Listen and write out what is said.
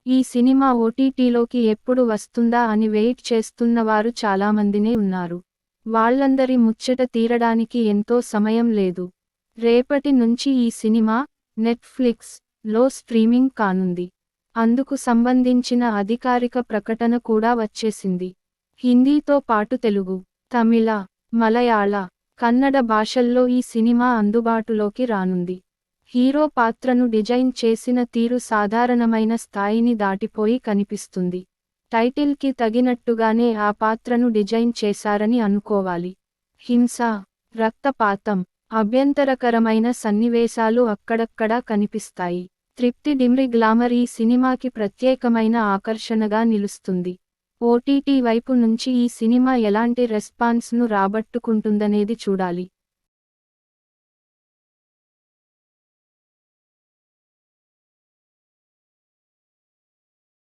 ఈ సినిమా ఓటీటీలోకి ఎప్పుడు వస్తుందా అని వెయిట్ చేస్తున్నవారు చాలామందినే ఉన్నారు. వాళ్ళందరి ముచ్చట తీరడానికి ఎంతో సమయం లేదు. రేపటి నుంచి ఈ సినిమా నెట్ఫ్లిక్స్ లో స్ట్రీమింగ్ కానుంది. అందుకు సంబంధించిన అధికారిక ప్రకటన కూడా వచ్చేసింది. హిందీతో పాటు తెలుగు, తమిళ, మలయాళ, కన్నడ భాషల్లో ఈ సినిమా అందుబాటులోకి రానుంది. హీరో పాత్రను డిజైన్ చేసిన తీరు సాధారణమైన స్థాయిని దాటిపోయి కనిపిస్తుంది. టైటిల్కి తగినట్టుగానే ఆ పాత్రను డిజైన్ చేశారని అనుకోవాలి. హింస, రక్తపాతం, అభ్యంతరకరమైన సన్నివేశాలు అక్కడక్కడా కనిపిస్తాయి. తృప్తి డిమ్రి గ్లామర్ ఈ సినిమాకి ప్రత్యేకమైన ఆకర్షణగా నిలుస్తుంది. ఓటీటీ వైపు నుంచి ఈ సినిమా ఎలాంటి రెస్పాన్స్ను రాబట్టుకుంటుందనేది చూడాలి.